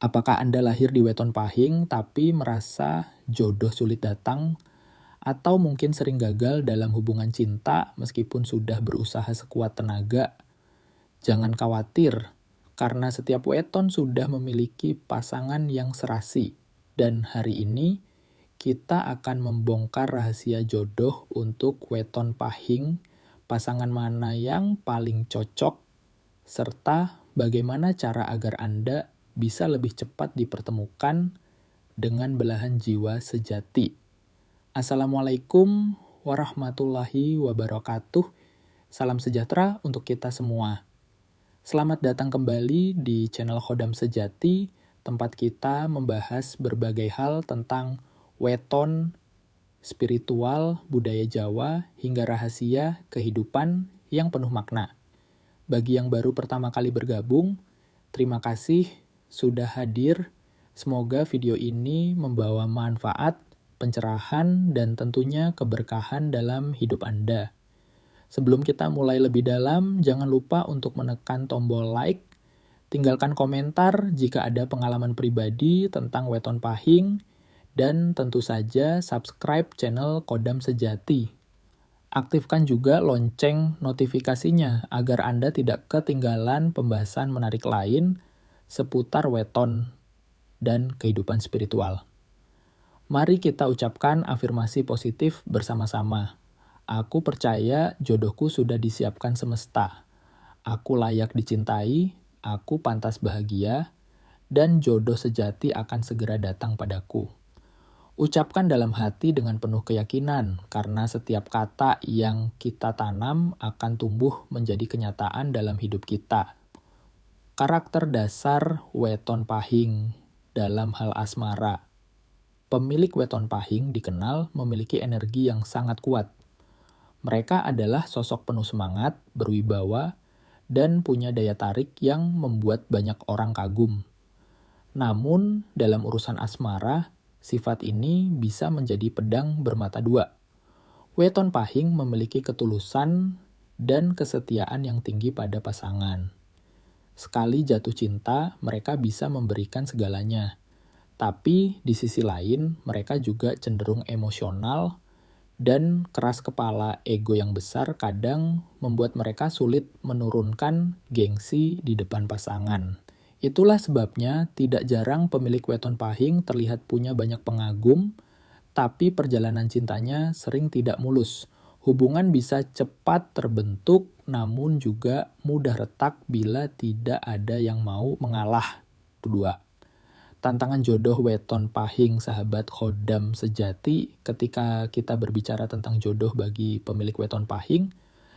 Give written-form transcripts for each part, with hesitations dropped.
Apakah Anda lahir di weton pahing tapi merasa jodoh sulit datang? Atau mungkin sering gagal dalam hubungan cinta meskipun sudah berusaha sekuat tenaga? Jangan khawatir, karena setiap weton sudah memiliki pasangan yang serasi. Dan hari ini, kita akan membongkar rahasia jodoh untuk weton pahing, pasangan mana yang paling cocok, serta bagaimana cara agar Anda bisa lebih cepat dipertemukan dengan belahan jiwa sejati. Assalamualaikum warahmatullahi wabarakatuh. Salam sejahtera untuk kita semua. Selamat datang kembali di channel Khodam Sejati, tempat kita membahas berbagai hal tentang weton, spiritual, budaya Jawa, hingga rahasia kehidupan yang penuh makna. Bagi yang baru pertama kali bergabung, terima kasih sudah hadir. Semoga video ini membawa manfaat, pencerahan, dan tentunya keberkahan dalam hidup Anda. Sebelum kita mulai lebih dalam, jangan lupa untuk menekan tombol like, tinggalkan komentar jika ada pengalaman pribadi tentang weton pahing, dan tentu saja subscribe channel Khodam Sejati. Aktifkan juga lonceng notifikasinya agar Anda tidak ketinggalan pembahasan menarik lain seputar weton dan kehidupan spiritual. Mari kita ucapkan afirmasi positif bersama-sama. Aku percaya jodohku sudah disiapkan semesta. Aku layak dicintai, aku pantas bahagia, dan jodoh sejati akan segera datang padaku. Ucapkan dalam hati dengan penuh keyakinan, karena setiap kata yang kita tanam akan tumbuh menjadi kenyataan dalam hidup kita. Karakter dasar weton pahing dalam hal asmara. Pemilik weton pahing dikenal memiliki energi yang sangat kuat. Mereka adalah sosok penuh semangat, berwibawa, dan punya daya tarik yang membuat banyak orang kagum. Namun, dalam urusan asmara, sifat ini bisa menjadi pedang bermata dua. Weton pahing memiliki ketulusan dan kesetiaan yang tinggi pada pasangan. Sekali jatuh cinta, mereka bisa memberikan segalanya. Tapi di sisi lain, mereka juga cenderung emosional dan keras kepala. Ego yang besar kadang membuat mereka sulit menurunkan gengsi di depan pasangan. Itulah sebabnya tidak jarang pemilik weton pahing terlihat punya banyak pengagum, tapi perjalanan cintanya sering tidak mulus. Hubungan bisa cepat terbentuk, namun juga mudah retak bila tidak ada yang mau mengalah. 2. Tantangan jodoh weton pahing sahabat Khodam Sejati. Ketika kita berbicara tentang jodoh bagi pemilik weton pahing,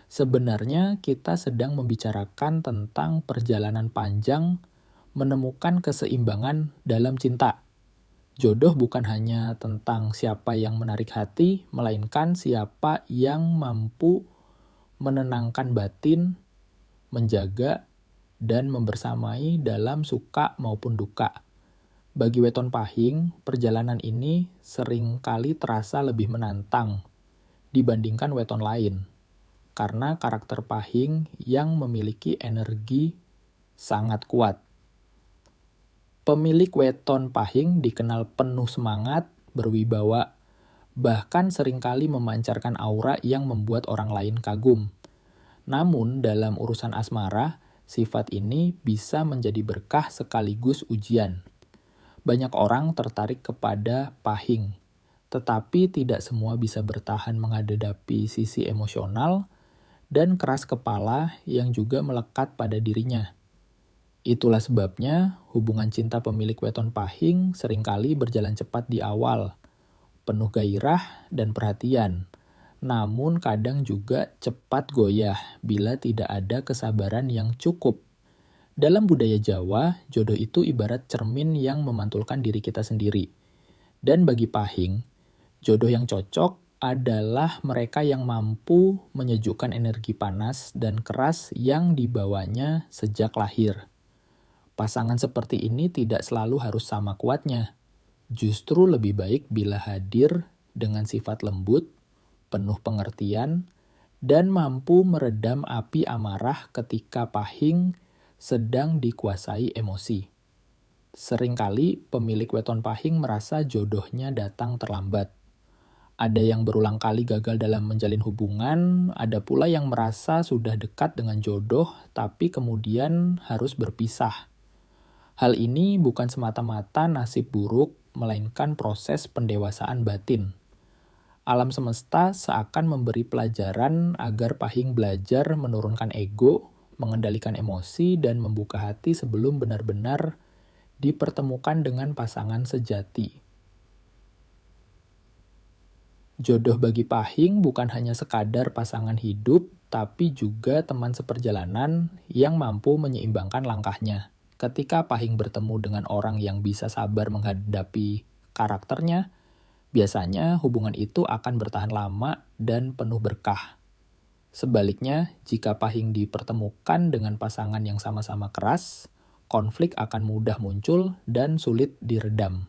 sebenarnya kita sedang membicarakan tentang perjalanan panjang menemukan keseimbangan dalam cinta. Jodoh bukan hanya tentang siapa yang menarik hati, melainkan siapa yang mampu menenangkan batin, menjaga, dan membersamai dalam suka maupun duka. Bagi weton pahing, perjalanan ini sering kali terasa lebih menantang dibandingkan weton lain, karena karakter pahing yang memiliki energi sangat kuat. Pemilik weton pahing dikenal penuh semangat, berwibawa, bahkan seringkali memancarkan aura yang membuat orang lain kagum. Namun dalam urusan asmara, sifat ini bisa menjadi berkah sekaligus ujian. Banyak orang tertarik kepada pahing, tetapi tidak semua bisa bertahan menghadapi sisi emosional dan keras kepala yang juga melekat pada dirinya. Itulah sebabnya hubungan cinta pemilik weton pahing seringkali berjalan cepat di awal, penuh gairah dan perhatian, namun kadang juga cepat goyah bila tidak ada kesabaran yang cukup. Dalam budaya Jawa, jodoh itu ibarat cermin yang memantulkan diri kita sendiri. Dan bagi pahing, jodoh yang cocok adalah mereka yang mampu menyejukkan energi panas dan keras yang dibawanya sejak lahir. Pasangan seperti ini tidak selalu harus sama kuatnya. Justru lebih baik bila hadir dengan sifat lembut, penuh pengertian, dan mampu meredam api amarah ketika pahing sedang dikuasai emosi. Seringkali pemilik weton pahing merasa jodohnya datang terlambat. Ada yang berulang kali gagal dalam menjalin hubungan, ada pula yang merasa sudah dekat dengan jodoh tapi kemudian harus berpisah. Hal ini bukan semata-mata nasib buruk, melainkan proses pendewasaan batin. Alam semesta seakan memberi pelajaran agar pahing belajar menurunkan ego, mengendalikan emosi, dan membuka hati sebelum benar-benar dipertemukan dengan pasangan sejati. Jodoh bagi pahing bukan hanya sekadar pasangan hidup, tapi juga teman seperjalanan yang mampu menyeimbangkan langkahnya. Ketika pahing bertemu dengan orang yang bisa sabar menghadapi karakternya, biasanya hubungan itu akan bertahan lama dan penuh berkah. Sebaliknya, jika pahing dipertemukan dengan pasangan yang sama-sama keras, konflik akan mudah muncul dan sulit diredam.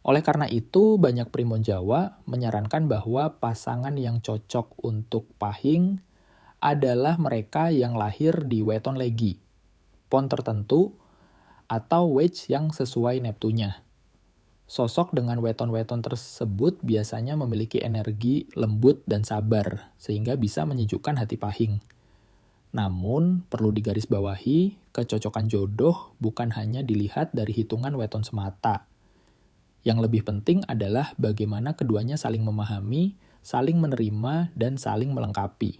Oleh karena itu, banyak primbon Jawa menyarankan bahwa pasangan yang cocok untuk pahing adalah mereka yang lahir di weton legi, pon tertentu, atau wage yang sesuai neptunya. Sosok dengan weton-weton tersebut biasanya memiliki energi lembut dan sabar, sehingga bisa menyejukkan hati pahing. Namun, perlu digarisbawahi, kecocokan jodoh bukan hanya dilihat dari hitungan weton semata. Yang lebih penting adalah bagaimana keduanya saling memahami, saling menerima, dan saling melengkapi.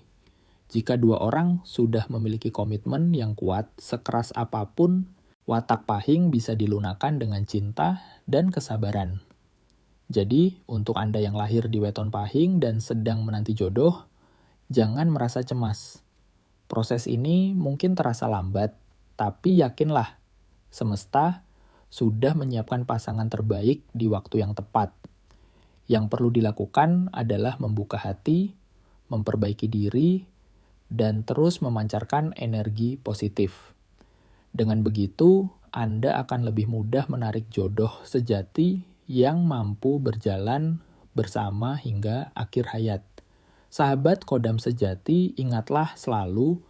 Jika dua orang sudah memiliki komitmen yang kuat, sekeras apapun, watak pahing bisa dilunakan dengan cinta dan kesabaran. Jadi, untuk Anda yang lahir di weton pahing dan sedang menanti jodoh, jangan merasa cemas. Proses ini mungkin terasa lambat, tapi yakinlah, semesta sudah menyiapkan pasangan terbaik di waktu yang tepat. Yang perlu dilakukan adalah membuka hati, memperbaiki diri, dan terus memancarkan energi positif. Dengan begitu, Anda akan lebih mudah menarik jodoh sejati yang mampu berjalan bersama hingga akhir hayat. Sahabat Kodam sejati, ingatlah selalu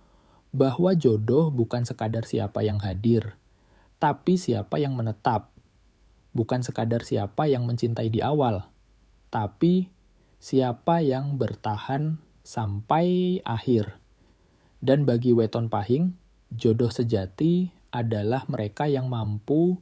bahwa jodoh bukan sekadar siapa yang hadir, tapi siapa yang menetap. Bukan sekadar siapa yang mencintai di awal, tapi siapa yang bertahan sampai akhir. Dan bagi weton pahing, jodoh sejati adalah mereka yang mampu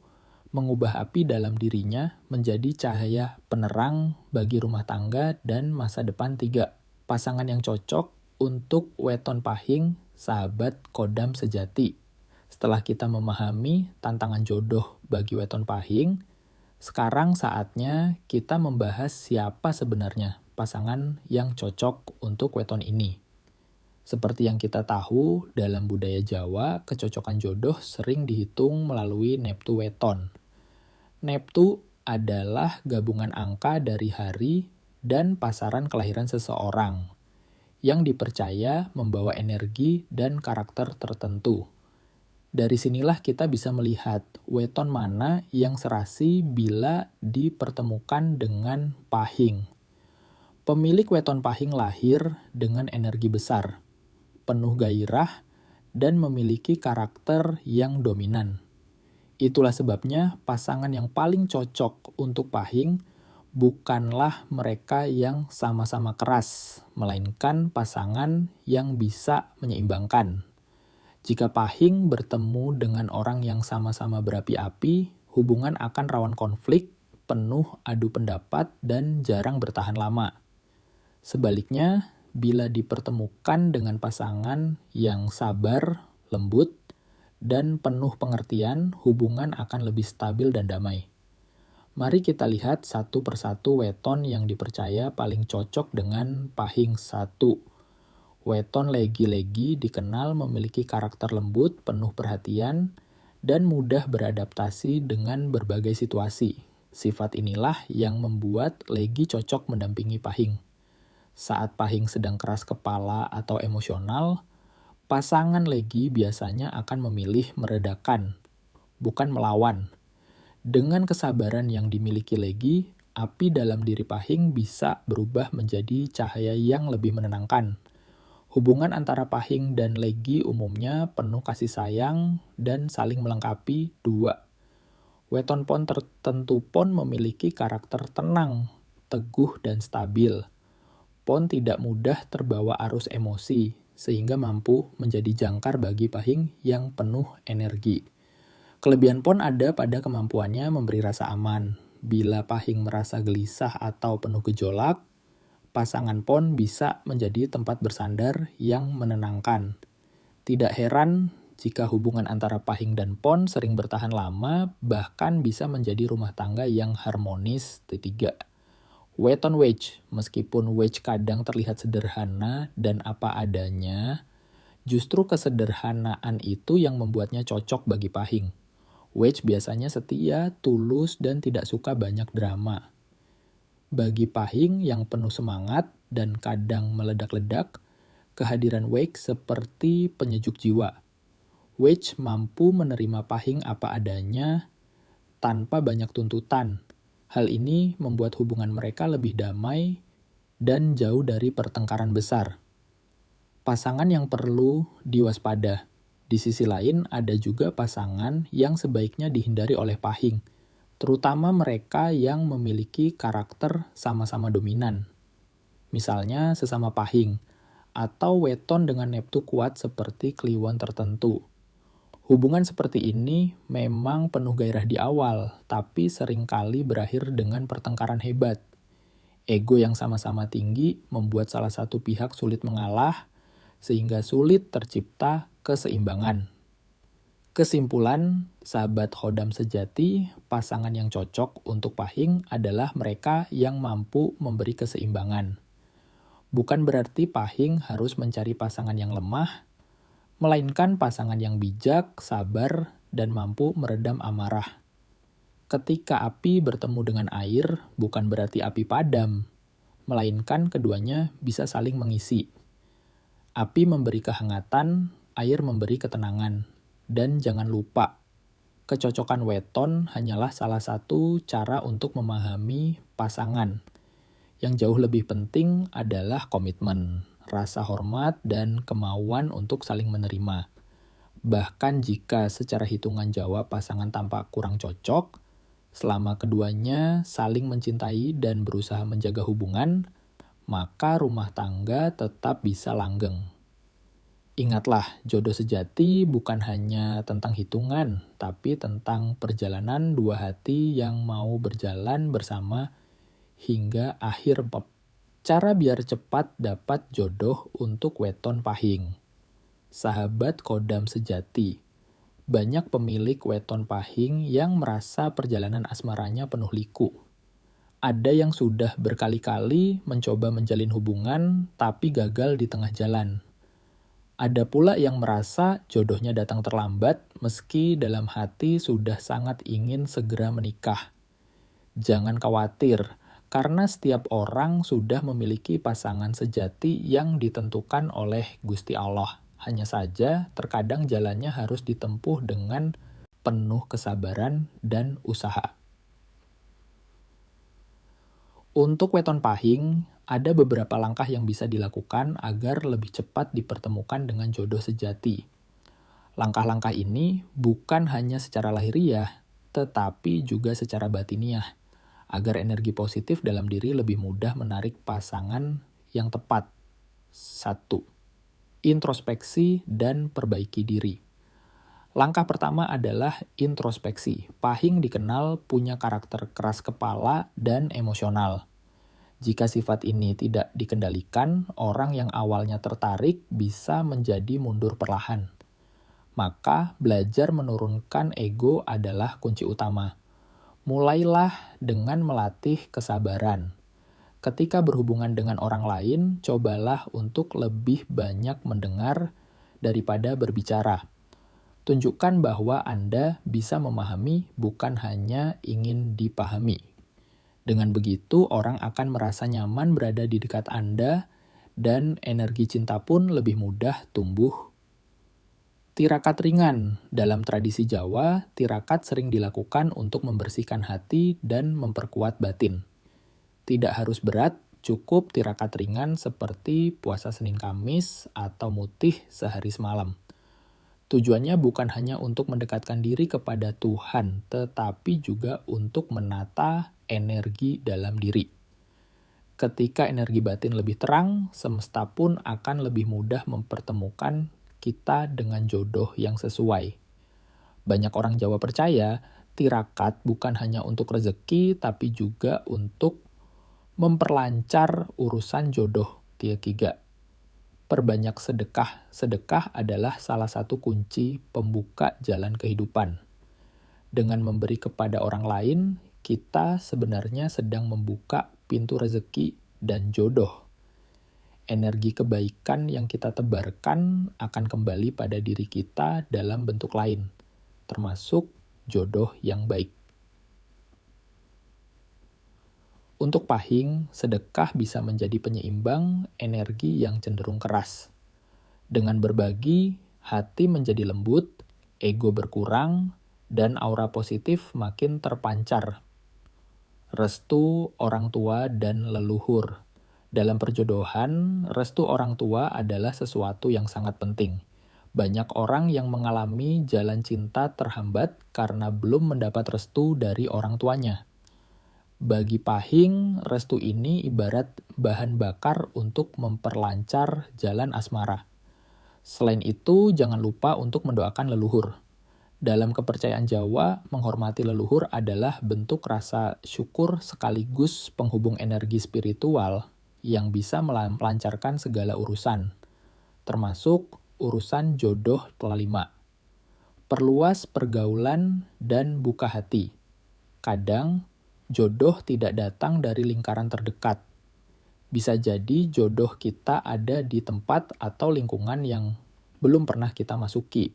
mengubah api dalam dirinya menjadi cahaya penerang bagi rumah tangga dan masa depan 3. Pasangan yang cocok untuk weton pahing, sahabat Kodam sejati. Setelah kita memahami tantangan jodoh bagi weton pahing, sekarang saatnya kita membahas siapa sebenarnya pasangan yang cocok untuk weton ini. Seperti yang kita tahu, dalam budaya Jawa, kecocokan jodoh sering dihitung melalui neptu weton. Neptu adalah gabungan angka dari hari dan pasaran kelahiran seseorang, yang dipercaya membawa energi dan karakter tertentu. Dari sinilah kita bisa melihat weton mana yang serasi bila dipertemukan dengan pahing. Pemilik weton pahing lahir dengan energi besar, penuh gairah, dan memiliki karakter yang dominan. Itulah sebabnya pasangan yang paling cocok untuk pahing bukanlah mereka yang sama-sama keras, melainkan pasangan yang bisa menyeimbangkan. Jika pahing bertemu dengan orang yang sama-sama berapi-api, hubungan akan rawan konflik, penuh adu pendapat, dan jarang bertahan lama. Sebaliknya, bila dipertemukan dengan pasangan yang sabar, lembut, dan penuh pengertian, hubungan akan lebih stabil dan damai. Mari kita lihat satu persatu weton yang dipercaya paling cocok dengan pahing 1. Weton legi-legi dikenal memiliki karakter lembut, penuh perhatian, dan mudah beradaptasi dengan berbagai situasi. Sifat inilah yang membuat legi cocok mendampingi pahing. Saat pahing sedang keras kepala atau emosional, pasangan legi biasanya akan memilih meredakan, bukan melawan. Dengan kesabaran yang dimiliki legi, api dalam diri pahing bisa berubah menjadi cahaya yang lebih menenangkan. Hubungan antara pahing dan legi umumnya penuh kasih sayang dan saling melengkapi 2. Weton pon tertentu pon memiliki karakter tenang, teguh, dan stabil. Pon tidak mudah terbawa arus emosi, sehingga mampu menjadi jangkar bagi pahing yang penuh energi. Kelebihan pon ada pada kemampuannya memberi rasa aman. Bila pahing merasa gelisah atau penuh gejolak, pasangan pon bisa menjadi tempat bersandar yang menenangkan. Tidak heran jika hubungan antara pahing dan pon sering bertahan lama, bahkan bisa menjadi rumah tangga yang harmonis. 3. Weton wedge, meskipun wedge kadang terlihat sederhana dan apa adanya, justru kesederhanaan itu yang membuatnya cocok bagi pahing. Wedge biasanya setia, tulus, dan tidak suka banyak drama. Bagi pahing yang penuh semangat dan kadang meledak-ledak, kehadiran wedge seperti penyejuk jiwa. Wedge mampu menerima pahing apa adanya tanpa banyak tuntutan. Hal ini membuat hubungan mereka lebih damai dan jauh dari pertengkaran besar. Pasangan yang perlu diwaspada. Di sisi lain, ada juga pasangan yang sebaiknya dihindari oleh pahing, terutama mereka yang memiliki karakter sama-sama dominan. Misalnya sesama pahing, atau weton dengan neptu kuat seperti kliwon tertentu. Hubungan seperti ini memang penuh gairah di awal, tapi seringkali berakhir dengan pertengkaran hebat. Ego yang sama-sama tinggi membuat salah satu pihak sulit mengalah, sehingga sulit tercipta keseimbangan. Kesimpulan, sahabat khodam sejati, pasangan yang cocok untuk pahing adalah mereka yang mampu memberi keseimbangan. Bukan berarti pahing harus mencari pasangan yang lemah, melainkan pasangan yang bijak, sabar, dan mampu meredam amarah. Ketika api bertemu dengan air, bukan berarti api padam, melainkan keduanya bisa saling mengisi. Api memberi kehangatan, air memberi ketenangan. Dan jangan lupa, kecocokan weton hanyalah salah satu cara untuk memahami pasangan. Yang jauh lebih penting adalah komitmen, rasa hormat, dan kemauan untuk saling menerima. Bahkan jika secara hitungan jawab pasangan tampak kurang cocok, selama keduanya saling mencintai dan berusaha menjaga hubungan, maka rumah tangga tetap bisa langgeng. Ingatlah, jodoh sejati bukan hanya tentang hitungan, tapi tentang perjalanan dua hati yang mau berjalan bersama hingga akhir bab. Cara biar cepat dapat jodoh untuk weton pahing. Sahabat khodam sejati, banyak pemilik weton pahing yang merasa perjalanan asmaranya penuh liku. Ada yang sudah berkali-kali mencoba menjalin hubungan, tapi gagal di tengah jalan. Ada pula yang merasa jodohnya datang terlambat, meski dalam hati sudah sangat ingin segera menikah. Jangan khawatir, karena setiap orang sudah memiliki pasangan sejati yang ditentukan oleh Gusti Allah. Hanya saja, terkadang jalannya harus ditempuh dengan penuh kesabaran dan usaha. Untuk weton pahing, ada beberapa langkah yang bisa dilakukan agar lebih cepat dipertemukan dengan jodoh sejati. Langkah-langkah ini bukan hanya secara lahiriah, tetapi juga secara batiniah, agar energi positif dalam diri lebih mudah menarik pasangan yang tepat. 1. Introspeksi dan perbaiki diri. Langkah pertama adalah introspeksi. Pahing dikenal punya karakter keras kepala dan emosional. Jika sifat ini tidak dikendalikan, orang yang awalnya tertarik bisa menjadi mundur perlahan. Maka, belajar menurunkan ego adalah kunci utama. Mulailah dengan melatih kesabaran. Ketika berhubungan dengan orang lain, cobalah untuk lebih banyak mendengar daripada berbicara. Tunjukkan bahwa Anda bisa memahami, bukan hanya ingin dipahami. Dengan begitu, orang akan merasa nyaman berada di dekat Anda, dan energi cinta pun lebih mudah tumbuh. Tirakat ringan. Dalam tradisi Jawa, tirakat sering dilakukan untuk membersihkan hati dan memperkuat batin. Tidak harus berat, cukup tirakat ringan seperti puasa Senin Kamis atau mutih sehari semalam. Tujuannya bukan hanya untuk mendekatkan diri kepada Tuhan, tetapi juga untuk menata energi dalam diri. Ketika energi batin lebih terang, semesta pun akan lebih mudah mempertemukan kita dengan jodoh yang sesuai. Banyak orang Jawa percaya, tirakat bukan hanya untuk rezeki, tapi juga untuk memperlancar urusan jodoh. Tiga. Perbanyak sedekah. Sedekah adalah salah satu kunci pembuka jalan kehidupan. Dengan memberi kepada orang lain, kita sebenarnya sedang membuka pintu rezeki dan jodoh. Energi kebaikan yang kita tebarkan akan kembali pada diri kita dalam bentuk lain, termasuk jodoh yang baik. Untuk pahing, sedekah bisa menjadi penyeimbang energi yang cenderung keras. Dengan berbagi, hati menjadi lembut, ego berkurang, dan aura positif makin terpancar. Restu orang tua dan leluhur. Dalam perjodohan, restu orang tua adalah sesuatu yang sangat penting. Banyak orang yang mengalami jalan cinta terhambat karena belum mendapat restu dari orang tuanya. Bagi pahing, restu ini ibarat bahan bakar untuk memperlancar jalan asmara. Selain itu, jangan lupa untuk mendoakan leluhur. Dalam kepercayaan Jawa, menghormati leluhur adalah bentuk rasa syukur sekaligus penghubung energi spiritual yang bisa melancarkan segala urusan, termasuk urusan jodoh kelima. Perluas pergaulan dan buka hati. Kadang, jodoh tidak datang dari lingkaran terdekat. Bisa jadi jodoh kita ada di tempat atau lingkungan yang belum pernah kita masuki.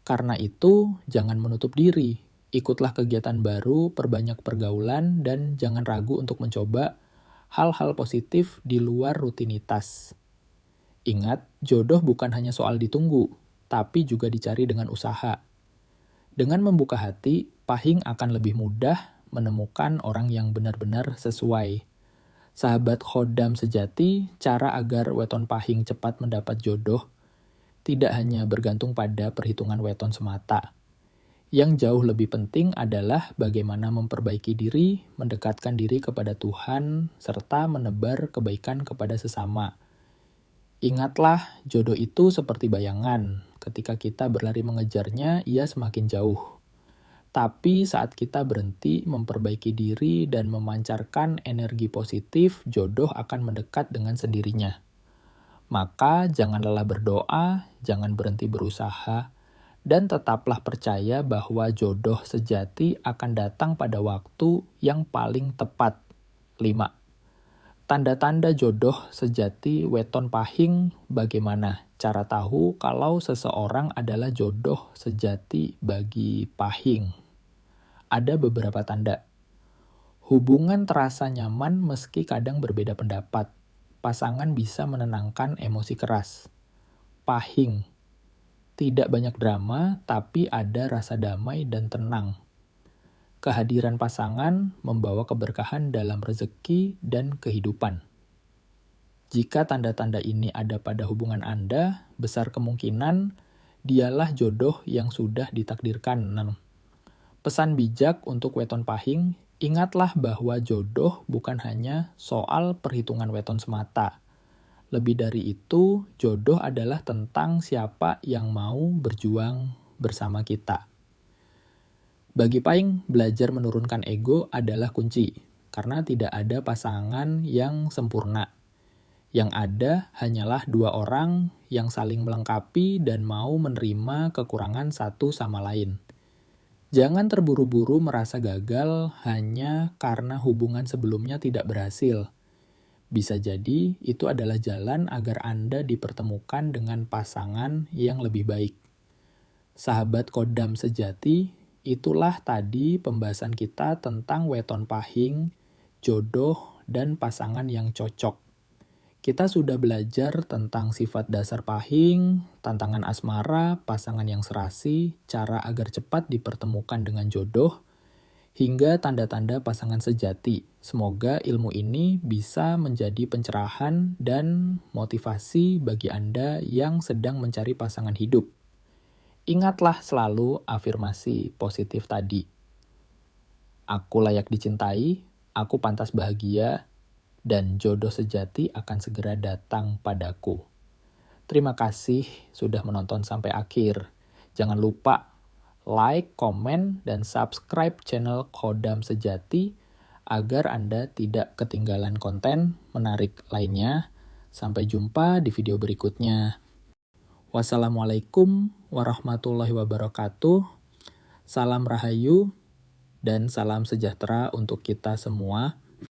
Karena itu, jangan menutup diri. Ikutlah kegiatan baru, perbanyak pergaulan, dan jangan ragu untuk mencoba hal-hal positif di luar rutinitas. Ingat, jodoh bukan hanya soal ditunggu, tapi juga dicari dengan usaha. Dengan membuka hati, pahing akan lebih mudah menemukan orang yang benar-benar sesuai. Sahabat khodam sejati, cara agar weton pahing cepat mendapat jodoh tidak hanya bergantung pada perhitungan weton semata. Yang jauh lebih penting adalah bagaimana memperbaiki diri, mendekatkan diri kepada Tuhan, serta menebar kebaikan kepada sesama. Ingatlah, jodoh itu seperti bayangan. Ketika kita berlari mengejarnya, ia semakin jauh. Tapi saat kita berhenti memperbaiki diri dan memancarkan energi positif, jodoh akan mendekat dengan sendirinya. Maka jangan lelah berdoa, jangan berhenti berusaha, dan tetaplah percaya bahwa jodoh sejati akan datang pada waktu yang paling tepat. 5. Tanda-tanda jodoh sejati weton pahing bagaimana? Cara tahu kalau seseorang adalah jodoh sejati bagi pahing. Ada beberapa tanda. Hubungan terasa nyaman meski kadang berbeda pendapat. Pasangan bisa menenangkan emosi keras. Pahing. Tidak banyak drama, tapi ada rasa damai dan tenang. Kehadiran pasangan membawa keberkahan dalam rezeki dan kehidupan. Jika tanda-tanda ini ada pada hubungan Anda, besar kemungkinan dialah jodoh yang sudah ditakdirkan. Pesan bijak untuk weton pahing, ingatlah bahwa jodoh bukan hanya soal perhitungan weton semata. Lebih dari itu, jodoh adalah tentang siapa yang mau berjuang bersama kita. Bagi pahing, belajar menurunkan ego adalah kunci, karena tidak ada pasangan yang sempurna. Yang ada hanyalah dua orang yang saling melengkapi dan mau menerima kekurangan satu sama lain. Jangan terburu-buru merasa gagal hanya karena hubungan sebelumnya tidak berhasil. Bisa jadi itu adalah jalan agar Anda dipertemukan dengan pasangan yang lebih baik. Sahabat khodam sejati, itulah tadi pembahasan kita tentang weton pahing, jodoh, dan pasangan yang cocok. Kita sudah belajar tentang sifat dasar pahing, tantangan asmara, pasangan yang serasi, cara agar cepat dipertemukan dengan jodoh, hingga tanda-tanda pasangan sejati. Semoga ilmu ini bisa menjadi pencerahan dan motivasi bagi Anda yang sedang mencari pasangan hidup. Ingatlah selalu afirmasi positif tadi. Aku layak dicintai, aku pantas bahagia, dan jodoh sejati akan segera datang padaku. Terima kasih sudah menonton sampai akhir. Jangan lupa like, komen, dan subscribe channel Kodam Sejati agar Anda tidak ketinggalan konten menarik lainnya. Sampai jumpa di video berikutnya. Wassalamualaikum warahmatullahi wabarakatuh. Salam Rahayu dan salam sejahtera untuk kita semua.